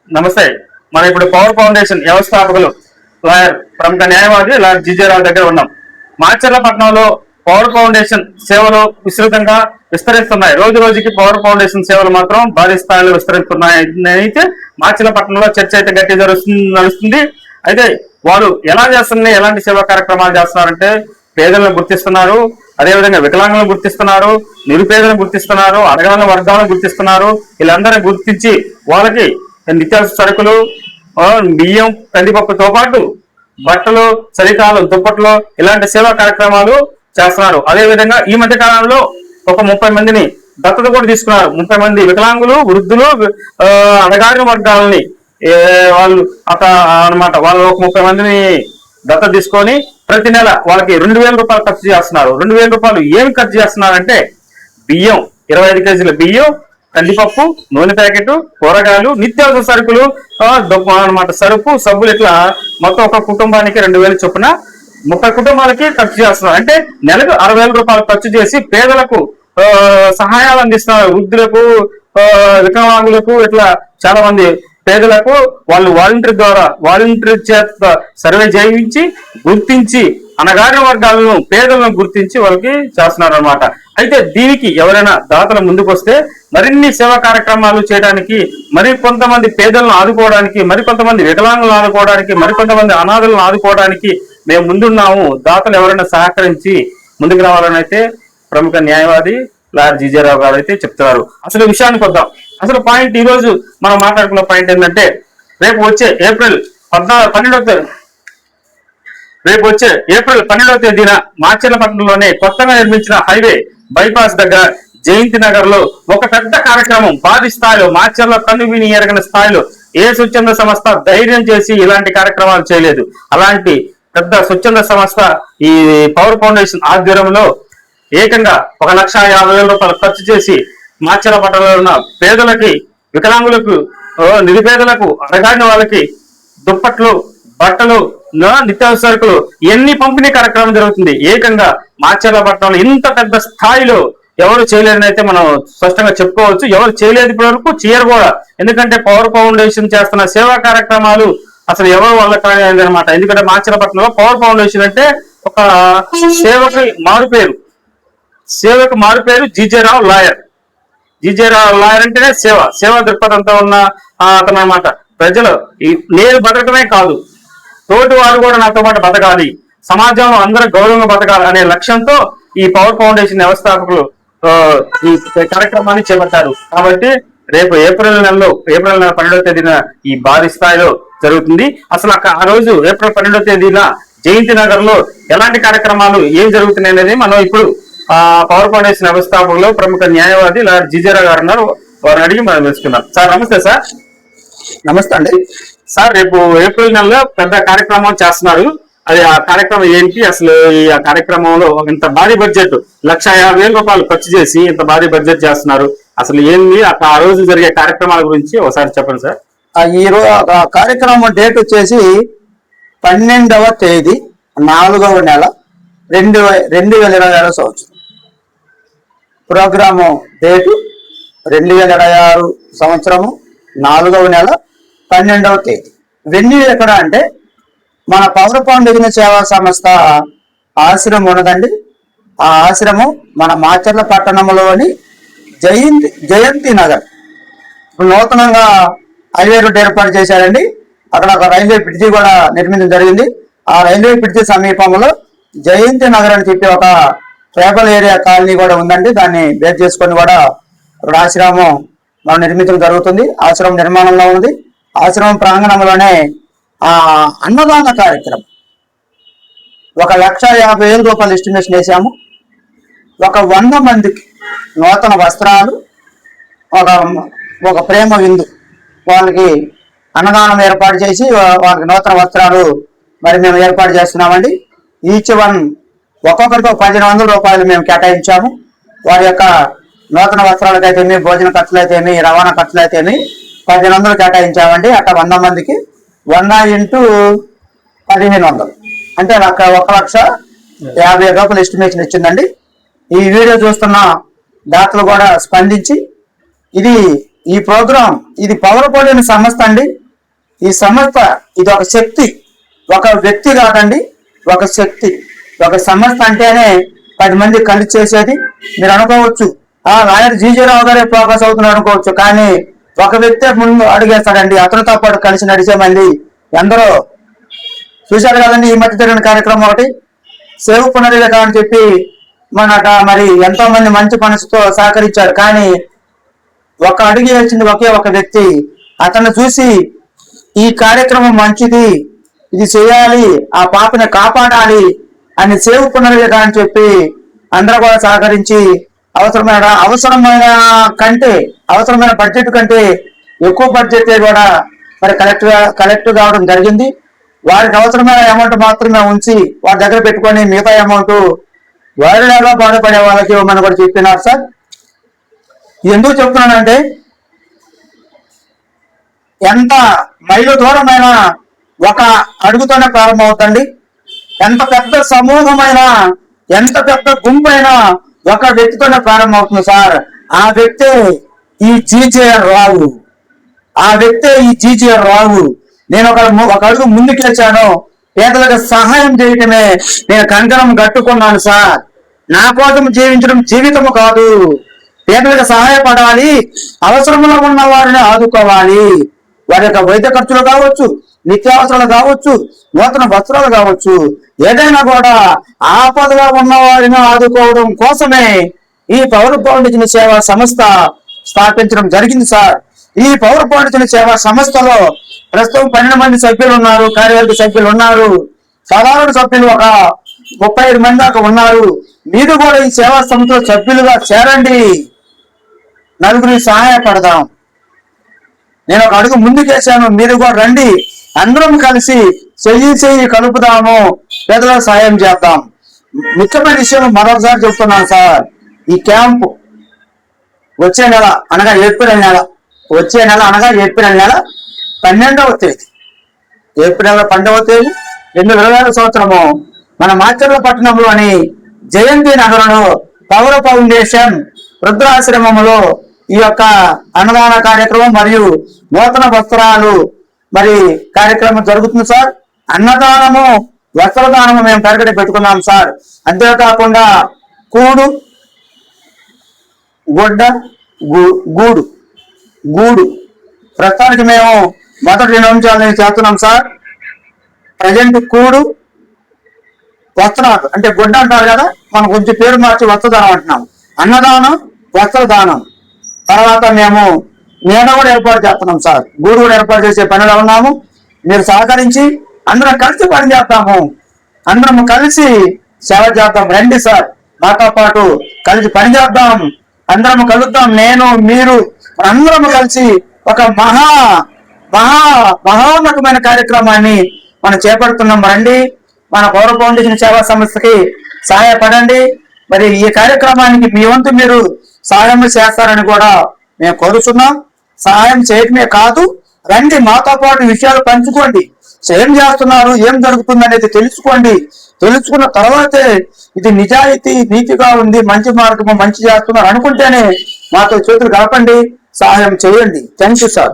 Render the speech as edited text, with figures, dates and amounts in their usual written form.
నమస్తే. మనం ఇప్పుడు పవర్ ఫౌండేషన్ వ్యవస్థాపకులు లాయర్ ప్రముఖ న్యాయవాది లాయర్ జీజేరావు దగ్గర ఉన్నాం. మాచర్లపట్నంలో పవర్ ఫౌండేషన్ సేవలు విస్తృతంగా విస్తరిస్తున్నాయి. రోజు రోజుకి పవర్ ఫౌండేషన్ సేవలు మాత్రం భారీ స్థాయిలో విస్తరిస్తున్నాయి. అయితే మాచర్లపట్నంలో చర్చ అయితే గట్టి నడుస్తుంది. అయితే వారు ఎలా చేస్తున్నాయి, ఎలాంటి సేవా కార్యక్రమాలు చేస్తున్నారంటే పేదలను గుర్తిస్తున్నారు, అదేవిధంగా వికలాంగులను గుర్తిస్తున్నారు, నిరుపేదలను గుర్తిస్తున్నారు, అడగాల వర్గాలను గుర్తిస్తున్నారు. వీళ్ళందరినీ గుర్తించి వాళ్ళకి నిత్యావసర సరుకులు, బియ్యం, కందిపప్పుతో పాటు బట్టలు, చలికాలం దుప్పట్లు ఇలాంటి సేవా కార్యక్రమాలు చేస్తున్నారు. అదేవిధంగా ఈ మధ్య కాలంలో ఒక 30 మందిని దత్తత కూడా తీసుకున్నారు. 30 మంది వికలాంగులు, వృద్ధులు, అడగారిన వర్గాలని వాళ్ళు అన్నమాట. వాళ్ళు ఒక 30 మందిని దత్తత తీసుకొని ప్రతి నెల వాళ్ళకి 2,000 రూపాయలు ఖర్చు చేస్తున్నారు. 2,000 రూపాయలు ఏమి ఖర్చు చేస్తున్నారంటే బియ్యం, 25 కేజీల బియ్యం, కందిపప్పు, నూనె ప్యాకెట్, కూరగాయలు, నిత్యావసర సరుకులు అన్నమాట, సరుకు, సబ్బులు, ఇట్లా మొత్తం ఒక కుటుంబానికి 2,000 చొప్పున 30 కుటుంబాలకి ఖర్చు చేస్తున్నారు. అంటే నెలకు 60,000 రూపాయలు ఖర్చు చేసి పేదలకు సహాయాలు అందిస్తున్నారు. వృద్ధులకు, వికలాంగులకు, ఇట్లా చాలా మంది పేదలకు వాళ్ళు వాలంటీర్ చేత సర్వే చేయించి గుర్తించి అణగారిన వర్గాలను, పేదలను గుర్తించి వాళ్ళకి చేస్తున్నారు అనమాట. అయితే దీనికి ఎవరైనా దాతలు ముందుకు వస్తే మరిన్ని సేవా కార్యక్రమాలు చేయడానికి, మరి కొంతమంది పేదలను ఆదుకోవడానికి, మరికొంతమంది వికలాంగులను ఆదుకోవడానికి, మరికొంతమంది అనాథలను ఆదుకోవడానికి మేము ముందున్నాము. దాతలు ఎవరైనా సహకరించి ముందుకు రావాలని అయితే ప్రముఖ న్యాయవాది లాయర్ జీజేరావు గారు అయితే చెప్తున్నారు. అసలు విషయానికి వద్దాం. అసలు పాయింట్, ఈ రోజు మనం మాట్లాడుకున్న పాయింట్ ఏంటంటే రేపు వచ్చే ఏప్రిల్ 12వ తేదీన మాచర్లపట్నంలోనే కొత్తగా నిర్మించిన హైవే బైపాస్ దగ్గర జయంతి నగర్ లో ఒక పెద్ద కార్యక్రమం భారీ స్థాయిలో, మాచర్ల కనువిని ఎరగని స్థాయిలో ఏ స్వచ్ఛంద సంస్థ ధైర్యం చేసి ఇలాంటి కార్యక్రమాలు చేయలేదు. అలాంటి పెద్ద స్వచ్ఛంద సంస్థ ఈ పవర్ ఫౌండేషన్ ఆధ్వర్యంలో ఏకంగా 1,50,000 రూపాయలు ఖర్చు చేసి మాచర్లపట్నంలో ఉన్న పేదలకి, వికలాంగులకు, నిరుపేదలకు, అడగారిన వాళ్ళకి దుప్పట్లు, బట్టలు, నిత్యావసర సరుకులు ఎన్ని పంపిణీ కార్యక్రమం జరుగుతుంది. ఏకంగా మాచర్లపట్నంలో ఇంత పెద్ద స్థాయిలో ఎవరు చేయలేదని అయితే మనం స్పష్టంగా చెప్పుకోవచ్చు. ఎవరు చేయలేదు, ఇప్పటి వరకు చేయరు కూడా. ఎందుకంటే పవర్ ఫౌండేషన్ చేస్తున్న సేవా కార్యక్రమాలు అసలు ఎవరు వాళ్ళకి అనమాట. ఎందుకంటే మాచర్లపట్నంలో పవర్ ఫౌండేషన్ అంటే ఒక సేవకు మారు పేరు జీజేరావు లాయర్. జీజేరావు లాయర్ అంటేనే సేవా దృక్పథంతో ఉన్న అతను అనమాట. ప్రజలు నేను బతకడమే కాదు, తోటి వారు కూడా నాతో పాటు బతకాలి, సమాజంలో అందరూ గౌరవంగా బతకాలి అనే లక్ష్యంతో ఈ పవర్ ఫౌండేషన్ వ్యవస్థాపకులు ఈ కార్యక్రమాన్ని చేపట్టారు. కాబట్టి రేపు ఏప్రిల్ నెల 12వ తేదీన ఈ భారీ స్థాయిలో జరుగుతుంది. అసలు ఆ రోజు ఏప్రిల్ 12వ తేదీన జయంతి నగర్ లో ఎలాంటి కార్యక్రమాలు ఏం జరుగుతున్నాయి అనేది మనం ఇప్పుడు పవర్ ఫౌండేషన్ వ్యవస్థాపకులు ప్రముఖ న్యాయవాది లాయర్ జీజేరావు గారు ఉన్నారు. వారిని అడిగి మనం తెలుసుకుందాం. సార్ నమస్తే. సార్ నమస్తే అండి. సార్ రేపు ఏప్రిల్ నెలలో పెద్ద కార్యక్రమం చేస్తున్నారు. అది ఆ కార్యక్రమం ఏంటి? అసలు ఈ కార్యక్రమంలో ఇంత భారీ బడ్జెట్ 1,50,000 రూపాయలు ఖర్చు చేసి ఇంత భారీ బడ్జెట్ చేస్తున్నారు. అసలు ఏంది ఆ రోజు జరిగే కార్యక్రమాల గురించి ఒకసారి చెప్పండి సార్. ఈ రోజు కార్యక్రమం డేట్ వచ్చేసి 12వ తేదీ 4వ నెల 2026 సంవత్సరం. ప్రోగ్రాము డేటు 2026 సంవత్సరము 4వ నెల 12వ తేదీ. వెన్యూ ఎక్కడ అంటే మన పవర్ ఫౌండేషన్ సేవా సంస్థ ఆశ్రమం ఉన్నదండి. ఆ ఆశ్రమం మన మాచర్ల పట్టణంలోని జయంతి నగర్. నూతనంగా హైవే రోడ్ ఏర్పాటు చేశారండి. అక్కడ ఒక రైల్వే బ్రిడ్జి కూడా నిర్మించడం జరిగింది. ఆ రైల్వే బ్రిడ్జి సమీపంలో జయంతి నగర్ అని చెప్పి ఒక ట్రైబల్ ఏరియా కాలనీ కూడా ఉందండి. దాన్ని బేస్ చేసుకొని కూడా ఒక ఆశ్రమం మనం నిర్మించడం జరుగుతుంది. ఆశ్రమం నిర్మాణంలో ఉంది. ఆశ్రమం ప్రాంగణంలోనే అన్నదాన కార్యక్రమం 1,50,000 రూపాయలు ఎస్టిమేషన్ వేసాము. ఒక 100 మందికి నూతన వస్త్రాలు, ఒక ప్రేమ విందు, వాళ్ళకి అన్నదానం ఏర్పాటు చేసి వాళ్ళకి నూతన వస్త్రాలు మరి మేము ఏర్పాటు చేస్తున్నామండి. ఈచ్ వన్ ఒక్కొక్కరికి 1,500 రూపాయలు మేము కేటాయించాము. వారి యొక్క నూతన వస్త్రాలకైతేమి, భోజన ఖర్చులైతేమి, రవాణా ఖర్చులైతేమి 1,500 కేటాయించామండి. అట్లా 100 మందికి 100 × 1,500 అంటే 1,50,000 రూపాయలు ఎస్టిమేషన్ ఇచ్చిందండి. ఈ వీడియో చూస్తున్న దాతలు కూడా స్పందించి ఇది ఈ ప్రోగ్రాం ఇది పవర్ పోలిన సంస్థ అండి. ఈ సంస్థ ఇది ఒక శక్తి, ఒక వ్యక్తి కాదండి, ఒక శక్తి. ఒక సంస్థ అంటేనే 10 మంది కలిసి చేసేది. మీరు అనుకోవచ్చు లాయర్ జీజే రావు గారే ఫోకస్ అవుతున్నారు అనుకోవచ్చు, కానీ ఒక వ్యక్తే ముందు అడిగేస్తాడండి. అతనితో పాటు కలిసి నడిచే మళ్ళీ ఎందరో చూశారు కదండి. ఈ మధ్య జరిగిన కార్యక్రమం ఒకటి సేవ పునర్వివేకం అని చెప్పి మరి ఎంతో మంది మంచి మనసుతో సహకరించారు, కానీ ఒక అడుగు వేసింది ఒకే ఒక వ్యక్తి. అతన్ని చూసి ఈ కార్యక్రమం మంచిది, ఇది చేయాలి, ఆ పాపని కాపాడాలి అని సేవ పునర్వివేకం అని చెప్పి అందరూ కూడా సహకరించి అవసరమైన బడ్జెట్ కంటే ఎక్కువ బడ్జెట్ కూడా మరి కలెక్ట్ కావడం జరిగింది. వారికి అవసరమైన అమౌంట్ మాత్రమే ఉంచి వారి దగ్గర పెట్టుకొని మిగతా అమౌంట్ వారిలాగా బాధపడే వాళ్ళకి ఇవ్వమని కూడా చెప్పినారు సార్. ఎందుకు చెప్తున్నానంటే ఎంత మైలు దూరమైన ఒక అడుగుతోనే ప్రారంభమవుతండి. ఎంత పెద్ద సమూహమైనా, ఎంత పెద్ద గుంపైనా ఒక వ్యక్తితోనే ప్రారంభమవుతుంది సార్. ఆ వ్యక్తే ఈ జీజేఆర్ రావు. నేను ఒక అడుగు ముందుకేశాను. పేదలకు సహాయం చేయటమే నేను కంకణం కట్టుకున్నాను సార్. నా కోసం జీవించడం జీవితము కాదు. పేదలకు సహాయపడాలి, అవసరంలో ఉన్న వారిని ఆదుకోవాలి. వారి యొక్క వైద్య ఖర్చులు కావచ్చు, నిత్యావసరాలు కావచ్చు, నూతన వస్త్రాలు కావచ్చు, ఏదైనా కూడా ఆపదగా ఉన్న వారిని ఆదుకోవడం కోసమే ఈ పవర్ ఫౌండేషన్ సేవా సంస్థ స్థాపించడం జరిగింది సార్. ఈ పవర్ ఫౌండేషన్ సేవా సంస్థలో ప్రస్తుతం 12 మంది సభ్యులు ఉన్నారు, కార్యవర్గ సభ్యులు ఉన్నారు, సాధారణ సభ్యులు ఒక 35 మంది దాకా ఉన్నారు. మీరు కూడా ఈ సేవా సంస్థలో సభ్యులుగా చేరండి, నలుగురికి సహాయపడదాం. నేను ఒక అడుగు ముందుకేశాను, మీరు కూడా రండి, అందరం కలిసి చెయ్యి కలుపుదాము, పేదలకు సాయం చేద్దాం. ముఖ్యమైన విషయం మరొకసారి చెప్తున్నాను సార్. ఈ క్యాంపు వచ్చే నెల అనగా ఏప్రిల్ నెల 12వ తేదీ, ఏప్రిల్ 12వ తేదీ 2020 సంవత్సరము మన మాచర్ల పట్టణంలోని జయంతి నగరంలో పవర్ ఫౌండేషన్ వృద్ధాశ్రమంలో ఈ యొక్క అన్నదాన కార్యక్రమం మరియు నూతన వస్త్రాలు మరి కార్యక్రమం జరుగుతుంది సార్. అన్నదానము, వస్త్రదానము మేము తరగతి పెట్టుకున్నాం సార్. అంతేకాకుండా కూడు, గుడ్డ, గూడు ప్రస్తుతానికి మేము మొదటి 2 అంశాలను చేస్తున్నాం సార్. ప్రజెంట్ కూడు, వస్త్రాలు అంటే గుడ్డ అంటారు కదా, మనం కొంచెం పేరు మార్చి వస్త్రదానం అంటున్నాం. అన్నదానం, వస్త్రదానం తర్వాత మేము నీడ కూడా ఏర్పాటు చేస్తున్నాం సార్. గూడు కూడా ఏర్పాటు చేసే పనిలో ఉన్నాము. మీరు సహకరించి అందరం కలిసి పని చేద్దాము, అందరం కలిసి సేవ చేద్దాం. రండి సార్, మాతో పాటు కలిసి పని చేద్దాం, అందరం కలుద్దాం. నేను, మీరు అందరం కలిసి ఒక మహోన్నతమైన కార్యక్రమాన్ని మనం చేపడుతున్నాం. రండి, మన పవర్ ఫౌండేషన్ సేవా సంస్థకి సహాయపడండి. మరి ఈ కార్యక్రమానికి మీ వంతు మీరు సహాయం చేస్తారని కూడా మేము కోరుతున్నాం. సహాయం చేయటమే కాదు, రండి మాతో పాటు విషయాలు పంచుకోండి. ఏం చేస్తున్నారు, ఏం జరుగుతుంది అనేది తెలుసుకోండి. తెలుసుకున్న తర్వాతే ఇది నిజాయితీ, నీతిగా ఉంది, మంచి మార్గము, మంచి చేస్తున్నారు అనుకుంటేనే మాతో చేతులు కలపండి, సహాయం చేయండి. Thank you sir.